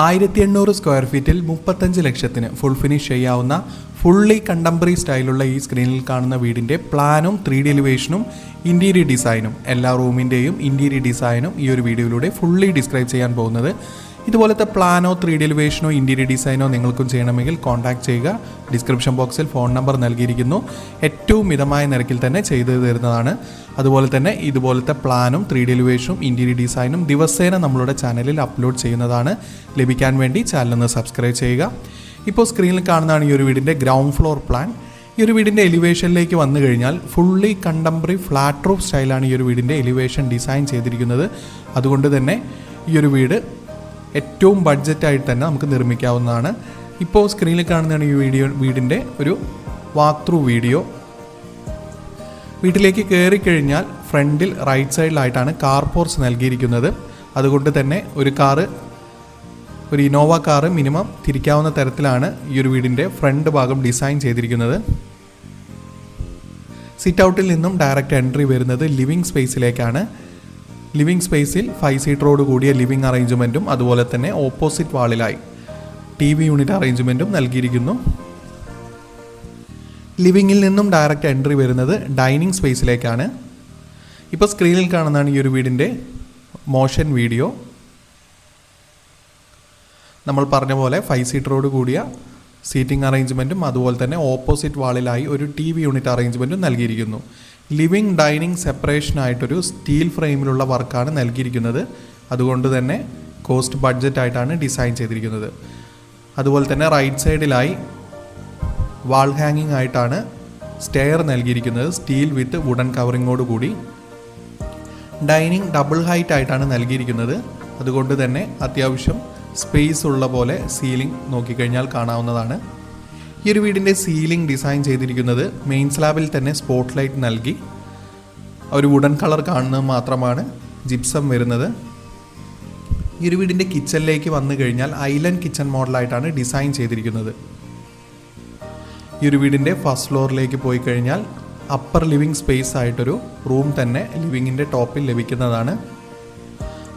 1800 square ഫീറ്റിൽ 35 ലക്ഷത്തിന് full finish ചെയ്യാവുന്ന ഫുള്ളി കണ്ടംപററി സ്റ്റൈലുള്ള ഈ സ്ക്രീനിൽ കാണുന്ന വീടിൻ്റെ പ്ലാനും 3D എലിവേഷനും ഇൻറ്റീരിയർ ഡിസൈനും എല്ലാ റൂമിൻ്റെയും ഇൻറ്റീരിയർ ഡിസൈനും ഈ ഒരു വീഡിയോയിലൂടെ ഫുള്ളി ഡിസ്ക്രൈബ് ചെയ്യാൻ പോകുന്നത്. ഇതുപോലത്തെ പ്ലാനോ 3D എലിവേഷനോ ഇൻറ്റീരിയർ ഡിസൈനോ നിങ്ങൾക്കും ചെയ്യണമെങ്കിൽ കോൺടാക്ട് ചെയ്യുക. ഡിസ്ക്രിപ്ഷൻ ബോക്സിൽ ഫോൺ നമ്പർ നൽകിയിരിക്കുന്നു. ഏറ്റവും മിതമായ നിരക്കിൽ തന്നെ ചെയ്തു തരുന്നതാണ്. അതുപോലെ തന്നെ ഇതുപോലത്തെ പ്ലാനും 3D എലിവേഷനും ഇൻറ്റീരിയർ ഡിസൈനും ദിവസേന നമ്മളുടെ ചാനലിൽ അപ്ലോഡ് ചെയ്യുന്നതാണ്. ലഭിക്കാൻ വേണ്ടി ചാനലൊന്ന് സബ്സ്ക്രൈബ് ചെയ്യുക. ഇപ്പോൾ സ്ക്രീനിൽ കാണുന്നതാണ് ഈ ഒരു വീടിൻ്റെ ഗ്രൗണ്ട് ഫ്ലോർ പ്ലാൻ. ഈ ഒരു വീടിൻ്റെ എലിവേഷനിലേക്ക് വന്നു കഴിഞ്ഞാൽ ഫുള്ളി കണ്ടംപററി ഫ്ലാറ്റ് റൂഫ് സ്റ്റൈലാണ് ഈ ഒരു വീടിൻ്റെ എലിവേഷൻ ഡിസൈൻ ചെയ്തിരിക്കുന്നത്. അതുകൊണ്ട് തന്നെ ഈ ഒരു വീട് ഏറ്റവും ബഡ്ജറ്റായിട്ട് തന്നെ നമുക്ക് നിർമ്മിക്കാവുന്നതാണ്. ഇപ്പോൾ സ്ക്രീനിൽ കാണുന്നതാണ് ഈ വീടിൻ്റെ ഒരു വാക്ക് ത്രൂ വീഡിയോ. വീട്ടിലേക്ക് കയറിക്കഴിഞ്ഞാൽ ഫ്രണ്ടിൽ റൈറ്റ് സൈഡിലായിട്ടാണ് കാർ പോർച്ച് നൽകിയിരിക്കുന്നത്. അതുകൊണ്ട് തന്നെ ഒരു ഇന്നോവ കാറ് മിനിമം തിരിക്കാവുന്ന തരത്തിലാണ് ഈ ഒരു വീടിൻ്റെ ഫ്രണ്ട് ഭാഗം ഡിസൈൻ ചെയ്തിരിക്കുന്നത്. സിറ്റ് ഔട്ടിൽ നിന്നും ഡയറക്റ്റ് എൻട്രി വരുന്നത് ലിവിംഗ് സ്പേസിലേക്കാണ്. ലിവിംഗ് സ്പേസിൽ 5 സീറ്ററോട് കൂടിയ ലിവിംഗ് അറേഞ്ച്മെൻറ്റും അതുപോലെ തന്നെ ഓപ്പോസിറ്റ് വാളിലായി TV യൂണിറ്റ് അറേഞ്ച്മെൻറ്റും നൽകിയിരിക്കുന്നു. ലിവിങ്ങിൽ നിന്നും ഡയറക്റ്റ് എൻട്രി വരുന്നത് ഡൈനിങ് സ്പേസിലേക്കാണ്. ഇപ്പോൾ സ്ക്രീനിൽ കാണുന്നതാണ് ഈ ഒരു വീടിൻ്റെ മോഷൻ വീഡിയോ. നമ്മൾ പറഞ്ഞ പോലെ 5 സീറ്ററോട് കൂടിയ സീറ്റിംഗ് അറേഞ്ച്മെൻറ്റും അതുപോലെ തന്നെ ഓപ്പോസിറ്റ് വാളിലായി ഒരു TV യൂണിറ്റ് അറേഞ്ച്മെൻറ്റും നൽകിയിരിക്കുന്നു. ലിവിംഗ് ഡൈനിങ് സെപ്പറേഷനായിട്ടൊരു സ്റ്റീൽ ഫ്രെയിമിലുള്ള വർക്കാണ് നൽകിയിരിക്കുന്നത്. അതുകൊണ്ട് തന്നെ കോസ്റ്റ് ബഡ്ജറ്റായിട്ടാണ് ഡിസൈൻ ചെയ്തിരിക്കുന്നത്. അതുപോലെ തന്നെ റൈറ്റ് സൈഡിലായി വാൾ ഹാങ്ങിങ് ആയിട്ടാണ് സ്റ്റെയർ നൽകിയിരിക്കുന്നത്. സ്റ്റീൽ വിത്ത് വുഡൻ കവറിങ്ങോട് കൂടി. ഡൈനിങ് ഡബിൾ ഹൈറ്റ് ആയിട്ടാണ് നൽകിയിരിക്കുന്നത്. അതുകൊണ്ട് തന്നെ അത്യാവശ്യം സ്പേസ് ഉള്ള പോലെ സീലിംഗ് നോക്കിക്കഴിഞ്ഞാൽ കാണാവുന്നതാണ്. ഈ ഒരു വീടിൻ്റെ സീലിംഗ് ഡിസൈൻ ചെയ്തിരിക്കുന്നത് മെയിൻ സ്ലാബിൽ തന്നെ സ്പോട്ട് ലൈറ്റ് നൽകി ഒരു വുഡൻ കളർ കാണുന്നത് മാത്രമാണ് ജിപ്സം വരുന്നത്. ഈ ഒരു വീടിൻ്റെ കിച്ചണിലേക്ക് വന്നു കഴിഞ്ഞാൽ ഐലൻഡ് കിച്ചൺ മോഡലായിട്ടാണ് ഡിസൈൻ ചെയ്തിരിക്കുന്നത്. ഈ ഒരു വീടിൻ്റെ ഫസ്റ്റ് ഫ്ലോറിലേക്ക് പോയി കഴിഞ്ഞാൽ അപ്പർ ലിവിംഗ് സ്പേസ് ആയിട്ടൊരു റൂം തന്നെ ലിവിങ്ങിൻ്റെ ടോപ്പിൽ ലഭിക്കുന്നതാണ്.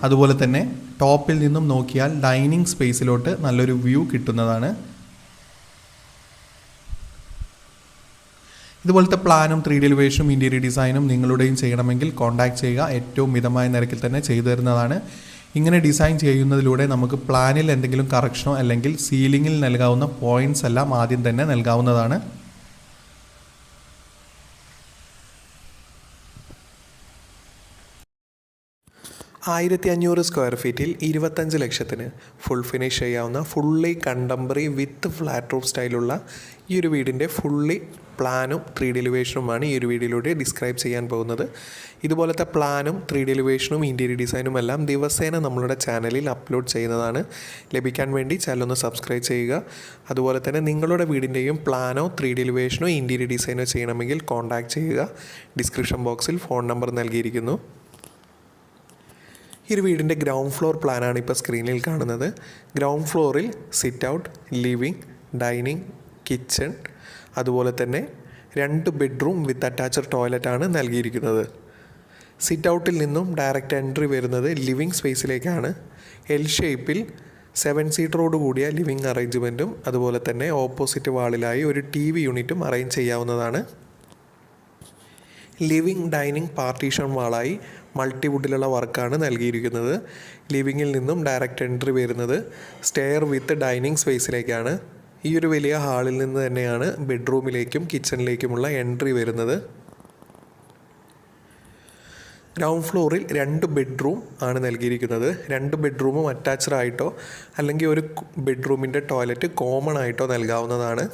അതുപോലെ തന്നെ ടോപ്പിൽ നിന്നും നോക്കിയാൽ ഡൈനിങ് സ്പേസിലോട്ട് നല്ലൊരു വ്യൂ കിട്ടുന്നതാണ്. ഇതുപോലത്തെ പ്ലാനും 3D എലിവേഷനും ഇൻറ്റീരിയർ ഡിസൈനും നിങ്ങളുടെയും ചെയ്യണമെങ്കിൽ കോൺടാക്ട് ചെയ്യുക. ഏറ്റവും മിതമായ നിരക്കിൽ തന്നെ ചെയ്തു തരുന്നതാണ്. ഇങ്ങനെ ഡിസൈൻ ചെയ്യുന്നതിലൂടെ നമുക്ക് പ്ലാനിൽ എന്തെങ്കിലും കറക്ഷനോ അല്ലെങ്കിൽ സീലിങ്ങിൽ നൽകാവുന്ന പോയിൻറ്റ്സ് എല്ലാം ആദ്യം തന്നെ നൽകാവുന്നതാണ്. $1500 സ്ക്വയർ ഫീറ്റിൽ 25 ലക്ഷത്തിന് ഫുൾ ഫിനിഷ് ചെയ്യാവുന്ന ഫുള്ളി കണ്ടംപററി വിത്ത് ഫ്ലാറ്റ് റൂഫ് സ്റ്റൈലുള്ള ഈ ഒരു വീടിൻ്റെ ഫുള്ളി പ്ലാനും 3D എലിവേഷനുമാണ് ഈ ഒരു വീഡിയോയിലൂടെ ഡിസ്ക്രൈബ് ചെയ്യാൻ പോകുന്നത്. ഇതുപോലത്തെ പ്ലാനും 3D എലിവേഷനും ഇൻറ്റീരിയർ ഡിസൈനും എല്ലാം ദിവസേന നമ്മളുടെ ചാനലിൽ അപ്ലോഡ് ചെയ്യുന്നതാണ്. ലഭിക്കാൻ വേണ്ടി ചാനലൊന്ന് സബ്സ്ക്രൈബ് ചെയ്യുക. അതുപോലെ തന്നെ നിങ്ങളുടെ വീടിൻ്റെയും പ്ലാനോ 3D എലിവേഷനോ ഇൻറ്റീരിയർ ഡിസൈനോ ചെയ്യണമെങ്കിൽ കോൺടാക്ട് ചെയ്യുക. ഡിസ്ക്രിപ്ഷൻ ബോക്സിൽ ഫോൺ നമ്പർ നൽകിയിരിക്കുന്നു. ഈ ഒരു വീടിൻ്റെ ഗ്രൗണ്ട് ഫ്ലോർ പ്ലാനാണ് ഇപ്പോൾ സ്ക്രീനിൽ കാണുന്നത്. ഗ്രൗണ്ട് ഫ്ലോറിൽ sit out, living, dining, kitchen, അതുപോലെ തന്നെ 2 ബെഡ്റൂം വിത്ത് അറ്റാച്ച്ഡ് ടോയ്ലറ്റാണ് നൽകിയിരിക്കുന്നത്. സിറ്റ് ഔട്ടിൽ നിന്നും ഡയറക്റ്റ് എൻട്രി വരുന്നത് ലിവിംഗ് സ്പേസിലേക്കാണ്. എൽ ഷേപ്പിൽ 7 സീറ്ററോട് കൂടിയ ലിവിംഗ് അറേഞ്ച്മെൻറ്റും അതുപോലെ തന്നെ ഓപ്പോസിറ്റ് വാളിലായി ഒരു TV യൂണിറ്റും അറേഞ്ച് ചെയ്യാവുന്നതാണ്. ലിവിംഗ് ഡൈനിങ് പാർട്ടീഷൻ വാളായി മൾട്ടിവുഡിലുള്ള വർക്കാണ് നൽകിയിരിക്കുന്നത്. ലിവിങ്ങിൽ നിന്നും ഡയറക്റ്റ് എൻട്രി വരുന്നത് സ്റ്റെയർ വിത്ത് ഡൈനിങ് സ്പേസിലേക്കാണ്. ഈ ഒരു വലിയ ഹാളിൽ നിന്ന് തന്നെയാണ് ബെഡ്റൂമിലേക്കും കിച്ചണിലേക്കുമുള്ള എൻട്രി വരുന്നത്. ഗ്രൗണ്ട് ഫ്ലോറിൽ 2 ബെഡ്റൂം ആണ് നൽകിയിരിക്കുന്നത്. 2 ബെഡ്റൂമും അറ്റാച്ച്ഡ് ആയിട്ടോ അല്ലെങ്കിൽ ഒരു ബെഡ്റൂമിൻ്റെ ടോയ്ലറ്റ് കോമൺ ആയിട്ടോ നൽകാവുന്നതാണ്.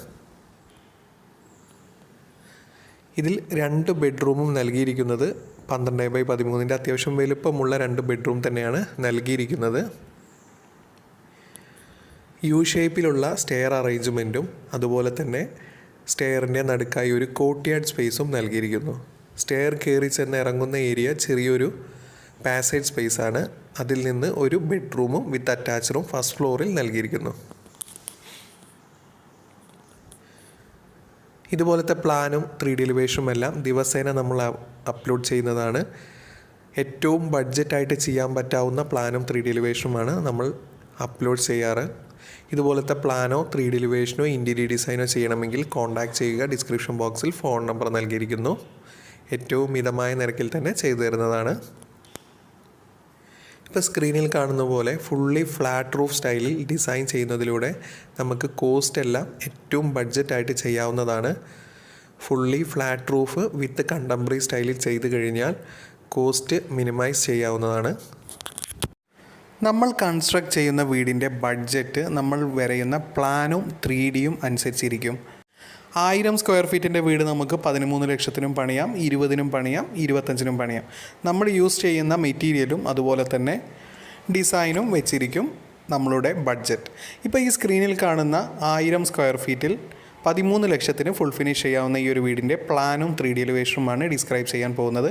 ഇതിൽ 2 ബെഡ്റൂമും നൽകിയിരിക്കുന്നത് 12x13 അത്യാവശ്യം വലുപ്പമുള്ള 2 ബെഡ്റൂം തന്നെയാണ് നൽകിയിരിക്കുന്നത്. യു ഷേപ്പിലുള്ള സ്റ്റെയർ അറേഞ്ച്മെൻറ്റും അതുപോലെ തന്നെ സ്റ്റെയറിൻ്റെ നടുക്കായി ഒരു കോർട്ട്യാർഡ് സ്പേസും നൽകിയിരിക്കുന്നു. സ്റ്റെയർ കയറി ചെന്ന് ഇറങ്ങുന്ന ഏരിയ ചെറിയൊരു പാസേജ് സ്പേസാണ്. അതിൽ നിന്ന് ഒരു ബെഡ്റൂമും വിത്ത് അറ്റാച്ച്ഡും ഫസ്റ്റ് ഫ്ലോറിൽ നൽകിയിരിക്കുന്നു. ഇതുപോലത്തെ പ്ലാനും 3D എലിവേഷനും എല്ലാം ദിവസേന നമ്മൾ അപ്ലോഡ് ചെയ്യുന്നതാണ്. ഏറ്റവും ബഡ്ജറ്റായിട്ട് ചെയ്യാൻ പറ്റാവുന്ന പ്ലാനും 3D എലിവേഷനുമാണ് നമ്മൾ അപ്ലോഡ് ചെയ്യാറ്. ഇതുപോലത്തെ പ്ലാനോ 3D എലിവേഷനോ ഇൻറ്റീരിയർ ഡിസൈനോ ചെയ്യണമെങ്കിൽ കോൺടാക്റ്റ് ചെയ്യുക. ഡിസ്ക്രിപ്ഷൻ ബോക്സിൽ ഫോൺ നമ്പർ നൽകിയിരിക്കുന്നു. ഏറ്റവും മിതമായ നിരക്കിൽ തന്നെ ചെയ്തു തരുന്നതാണ്. ഇപ്പോൾ സ്ക്രീനിൽ കാണുന്ന പോലെ ഫുള്ളി ഫ്ലാറ്റ് റൂഫ് സ്റ്റൈലിൽ ഡിസൈൻ ചെയ്യുന്നതിലൂടെ നമുക്ക് കോസ്റ്റ് എല്ലാം ഏറ്റവും ബഡ്ജറ്റായിട്ട് ചെയ്യാവുന്നതാണ്. ഫുള്ളി ഫ്ലാറ്റ് റൂഫ് വിത്ത് കണ്ടംപററി സ്റ്റൈലിൽ ചെയ്ത് കഴിഞ്ഞാൽ കോസ്റ്റ് മിനിമൈസ് ചെയ്യാവുന്നതാണ്. നമ്മൾ കൺസ്ട്രക്ട് ചെയ്യുന്ന വീടിൻ്റെ ബഡ്ജറ്റ് നമ്മൾ വരയുന്ന പ്ലാനും 3Dയും അനുസരിച്ചിരിക്കും. 1000 സ്ക്വയർ ഫീറ്റിൻ്റെ വീട് നമുക്ക് 13 ലക്ഷത്തിനും പണിയാം, 20നും പണിയാം, 25നും പണിയാം. നമ്മൾ യൂസ് ചെയ്യുന്ന മെറ്റീരിയലും അതുപോലെ തന്നെ ഡിസൈനും വെച്ചിരിക്കും നമ്മളുടെ ബഡ്ജറ്റ്. ഇപ്പോൾ ഈ സ്ക്രീനിൽ കാണുന്ന 1000 സ്ക്വയർ ഫീറ്റിൽ 13 ലക്ഷത്തിന് ഫുൾ ഫിനിഷ് ചെയ്യാവുന്ന ഈ ഒരു വീടിൻ്റെ പ്ലാനും 3D എലിവേഷനുമാണ് ഡിസ്ക്രൈബ് ചെയ്യാൻ പോകുന്നത്.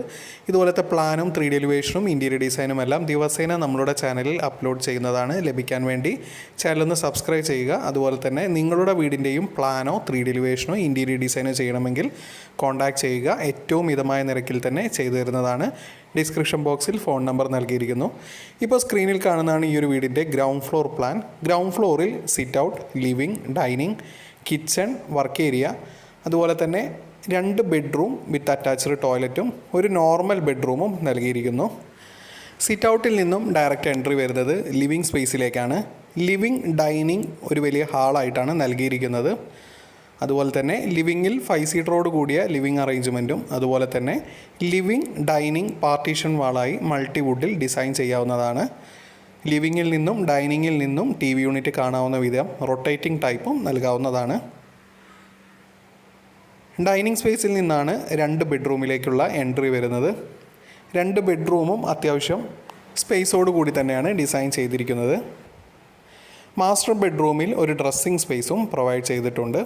ഇതുപോലത്തെ പ്ലാനും 3D എലിവേഷനും ഇൻറ്റീരിയർ ഡിസൈനും എല്ലാം ദിവസേന നമ്മളുടെ ചാനലിൽ അപ്ലോഡ് ചെയ്യുന്നതാണ്. ലഭിക്കാൻ വേണ്ടി ചാനലൊന്ന് സബ്സ്ക്രൈബ് ചെയ്യുക. അതുപോലെ തന്നെ നിങ്ങളുടെ വീടിൻ്റെയും പ്ലാനോ 3D എലിവേഷനോ ഇൻറ്റീരിയർ ഡിസൈനോ ചെയ്യണമെങ്കിൽ കോൺടാക്റ്റ് ചെയ്യുക. ഏറ്റവും മിതമായ നിരക്കിൽ തന്നെ ചെയ്തു തരുന്നതാണ്. ഡിസ്ക്രിപ്ഷൻ ബോക്സിൽ ഫോൺ നമ്പർ നൽകിയിരിക്കുന്നു. ഇപ്പോൾ സ്ക്രീനിൽ കാണുന്നതാണ് ഈ ഒരു വീടിൻ്റെ ഗ്രൗണ്ട് ഫ്ലോർ പ്ലാൻ. ഗ്രൗണ്ട് ഫ്ലോറിൽ sit out, living, dining, kitchen, work area, അതുപോലെ തന്നെ 2 ബെഡ്റൂം വിത്ത് അറ്റാച്ച്ഡ് ടോയ്ലറ്റും ഒരു നോർമൽ ബെഡ്റൂമും നൽകിയിരിക്കുന്നു. സിറ്റ് ഔട്ടിൽ നിന്നും ഡയറക്റ്റ് എൻട്രി വരുന്നത് ലിവിങ് സ്പേസിലേക്കാണ്. ലിവിങ്, ഡൈനിങ് ഒരു വലിയ ഹാളായിട്ടാണ് നൽകിയിരിക്കുന്നത്. അതുപോലെ തന്നെ ലിവിങ്ങിൽ 5 സീറ്ററോട് കൂടിയ ലിവിങ് അറേഞ്ച്മെൻറ്റും അതുപോലെ തന്നെ ലിവിങ്, ഡൈനിങ് പാർട്ടീഷൻ വാളായി മൾട്ടിവുഡിൽ ഡിസൈൻ ചെയ്യാവുന്നതാണ്. ലിവിങ്ങിൽ നിന്നും ഡൈനിങ്ങിൽ നിന്നും TV യൂണിറ്റ് കാണാവുന്ന വിധം റൊട്ടേറ്റിംഗ് ടൈപ്പും നൽകാവുന്നതാണ്. ഡൈനിങ് സ്പേസിൽ നിന്നാണ് 2 ബെഡ്റൂമിലേക്കുള്ള എൻട്രി വരുന്നത്. 2 ബെഡ്റൂമും അത്യാവശ്യം സ്പേസോട് കൂടി തന്നെയാണ് ഡിസൈൻ ചെയ്തിരിക്കുന്നത്. മാസ്റ്റർ ബെഡ്റൂമിൽ ഒരു ഡ്രസ്സിംഗ് സ്പേസും പ്രൊവൈഡ് ചെയ്തിട്ടുണ്ട്.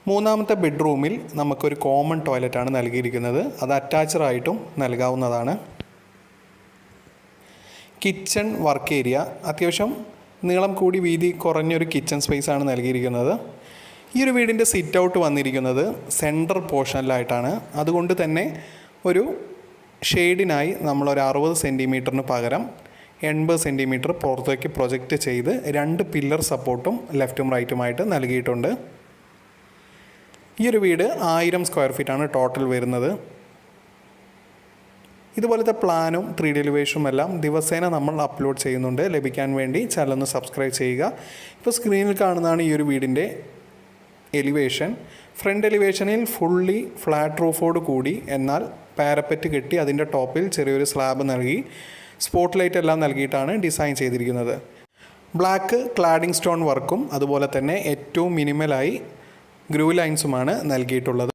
3ാമത്തെ ബെഡ്റൂമിൽ നമുക്കൊരു കോമൺ ടോയ്ലറ്റാണ് നൽകിയിരിക്കുന്നത്. അത് അറ്റാച്ച്ഡ് ആയിട്ടും നൽകാവുന്നതാണ്. കിച്ചൺ, വർക്ക് ഏരിയ അത്യാവശ്യം നീളം കൂടി വീതി കുറഞ്ഞൊരു കിച്ചൺ സ്പേസാണ് നൽകിയിരിക്കുന്നത്. ഈ ഒരു വീടിൻ്റെ സിറ്റ് ഔട്ട് വന്നിരിക്കുന്നത് സെൻട്രൽ പോർഷനിലായിട്ടാണ്. അതുകൊണ്ട് തന്നെ ഒരു ഷെയ്ഡിനായി നമ്മളൊരു 60 സെൻറ്റിമീറ്ററിന് പകരം 80 സെൻറ്റിമീറ്റർ പുറത്തേക്ക് പ്രൊജക്റ്റ് ചെയ്ത് 2 പില്ലർ സപ്പോർട്ടും ലെഫ്റ്റും റൈറ്റുമായിട്ട് നൽകിയിട്ടുണ്ട്. ഈ ഒരു വീട് 1000 സ്ക്വയർ ഫീറ്റാണ് ടോട്ടൽ വരുന്നത്. ഇതുപോലത്തെ പ്ലാനും 3D എലിവേഷനും എല്ലാം ദിവസേന നമ്മൾ അപ്ലോഡ് ചെയ്യുന്നുണ്ട്. ലഭിക്കാൻ വേണ്ടി ചാനലൊന്ന് സബ്സ്ക്രൈബ് ചെയ്യുക. ഇപ്പോൾ സ്ക്രീനിൽ കാണുന്നതാണ് ഈ ഒരു വീടിൻ്റെ എലിവേഷൻ. ഫ്രണ്ട് എലിവേഷനിൽ ഫുള്ളി ഫ്ലാറ്റ് റൂഫോട് കൂടി എന്നാൽ പാരപ്പറ്റ് കെട്ടി അതിൻ്റെ ടോപ്പിൽ ചെറിയൊരു സ്ലാബ് നൽകി സ്പോട്ട് ലൈറ്റ് എല്ലാം നൽകിയിട്ടാണ് ഡിസൈൻ ചെയ്തിരിക്കുന്നത്. ബ്ലാക്ക് ക്ലാഡിംഗ് സ്റ്റോൺ വർക്കും അതുപോലെ തന്നെ ഏറ്റവും മിനിമലായി ഗ്രൂ ലൈൻസുമാണ് നൽകിയിട്ടുള്ളത്.